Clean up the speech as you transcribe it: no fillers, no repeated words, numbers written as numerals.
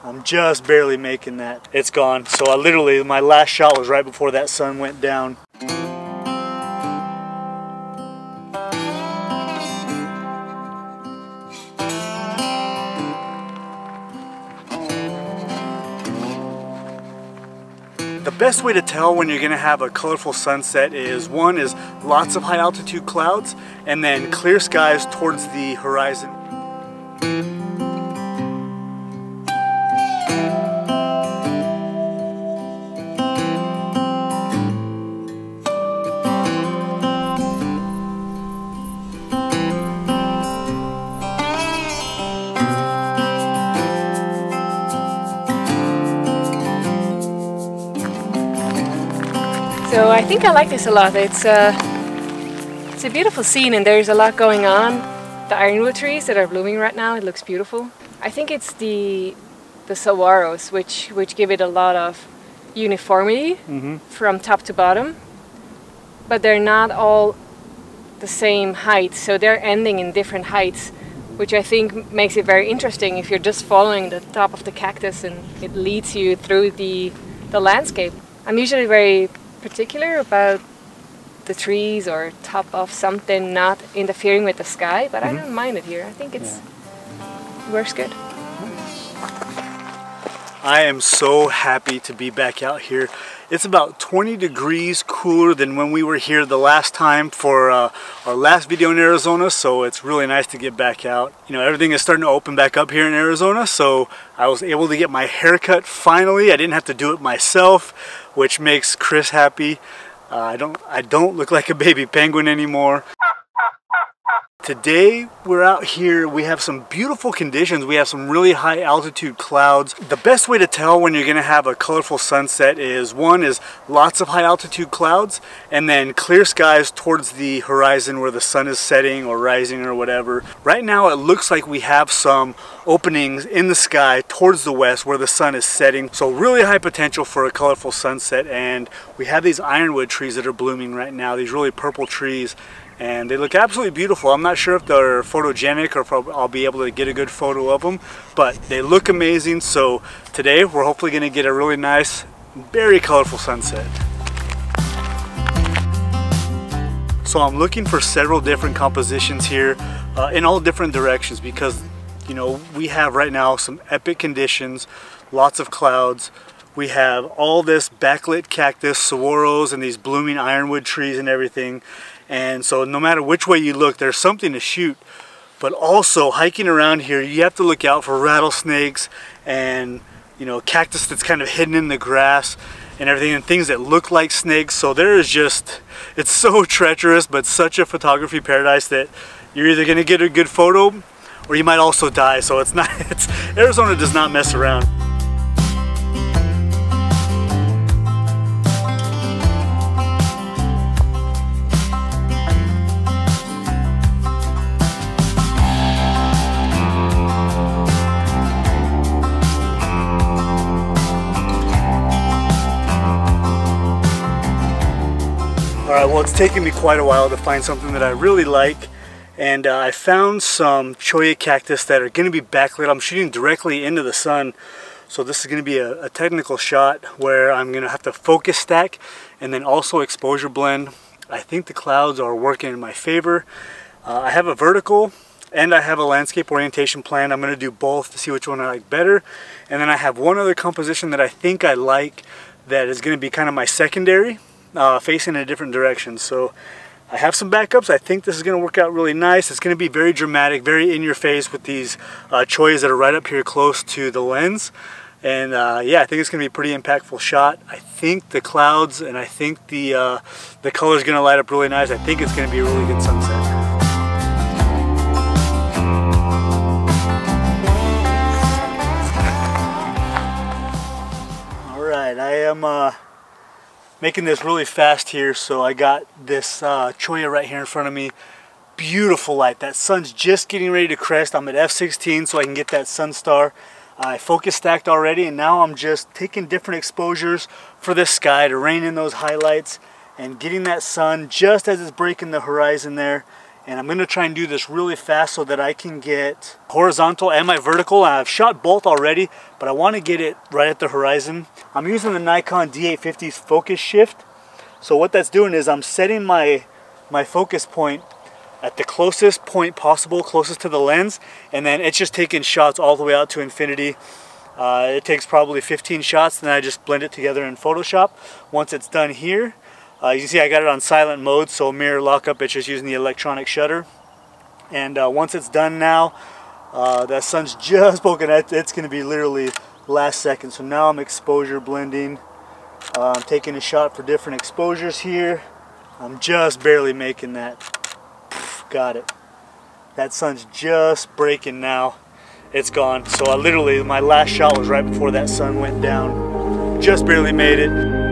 I'm just barely making that. It's gone. So I literally, my last shot was right before that sun went down. The best way to tell when you're gonna have a colorful sunset is, one is lots of high altitude clouds and then clear skies towards the horizon. So I think I like this a lot. It's a beautiful scene and there's a lot going on. The ironwood trees that are blooming right now, it looks beautiful. I think it's the saguaros which give it a lot of uniformity from top to bottom. But they're not all the same height, so they're ending in different heights, which I think makes it very interesting if you're just following the top of the cactus and it leads you through the landscape. I'm usually very particular about the trees or top of something not interfering with the sky, but I don't mind it here. I think it works good. I am so happy to be back out here. It's about 20 degrees cooler than when we were here the last time for our last video in Arizona, so it's really nice to get back out. You know, everything is starting to open back up here in Arizona, so I was able to get my hair cut finally. I didn't have to do it myself, which makes Chris happy. I don't look like a baby penguin anymore. Today we're out here, we have some beautiful conditions, we have some really high altitude clouds. The best way to tell when you're going to have a colorful sunset is, one is lots of high altitude clouds and then clear skies towards the horizon where the sun is setting or rising or whatever. Right now it looks like we have some openings in the sky towards the west where the sun is setting, so really high potential for a colorful sunset. And we have these ironwood trees that are blooming right now, these really purple trees, and they look absolutely beautiful. I'm not sure if they're photogenic or if I'll be able to get a good photo of them, but they look amazing. So today we're hopefully going to get a really nice, very colorful sunset. So I'm looking for several different compositions here in all different directions, because you know, we have right now some epic conditions, lots of clouds. We have all this backlit cactus, saguaros, and these blooming ironwood trees and everything. And so no matter which way you look, there's something to shoot. But also hiking around here, you have to look out for rattlesnakes and, you know, cactus that's kind of hidden in the grass and everything, and things that look like snakes. So there is just, it's so treacherous, but such a photography paradise that you're either going to get a good photo or you might also die. So it's not, Arizona does not mess around. Alright, well, it's taken me quite a while to find something that I really like, and I found some cholla cactus that are going to be backlit. I'm shooting directly into the sun, so this is going to be a technical shot where I'm going to have to focus stack and then also exposure blend. I think the clouds are working in my favor. I have a vertical and I have a landscape orientation plan. I'm going to do both to see which one I like better, and then I have one other composition that I think I like that is going to be kind of my secondary, facing in a different direction. So I have some backups. I think this is going to work out really nice. It's going to be very dramatic, very in your face with these chollas that are right up here close to the lens. And yeah, I think it's going to be a pretty impactful shot. I think the clouds and I think the color is going to light up really nice. I think it's going to be a really good sunset. All right, I am making this really fast here, so I got this cholla right here in front of me. Beautiful light. That sun's just getting ready to crest. I'm at f16 so I can get that sun star. I focus stacked already, and now I'm just taking different exposures for this sky to rein in those highlights and getting that sun just as it's breaking the horizon there. And I'm gonna try and do this really fast so that I can get horizontal and my vertical. I've shot both already, but I wanna get it right at the horizon. I'm using the Nikon D850's focus shift. So what that's doing is I'm setting my focus point at the closest point possible, closest to the lens, and then it's just taking shots all the way out to infinity. It takes probably 15 shots, then I just blend it together in Photoshop. Once it's done here, you can see I got it on silent mode, so mirror lockup, it's just using the electronic shutter. And once it's done now, that sun's just poking at, it's going to be literally last second. So now I'm exposure blending. I'm taking a shot for different exposures here. I'm just barely making that. Got it. That sun's just breaking now. It's gone. So I literally, my last shot was right before that sun went down. Just barely made it.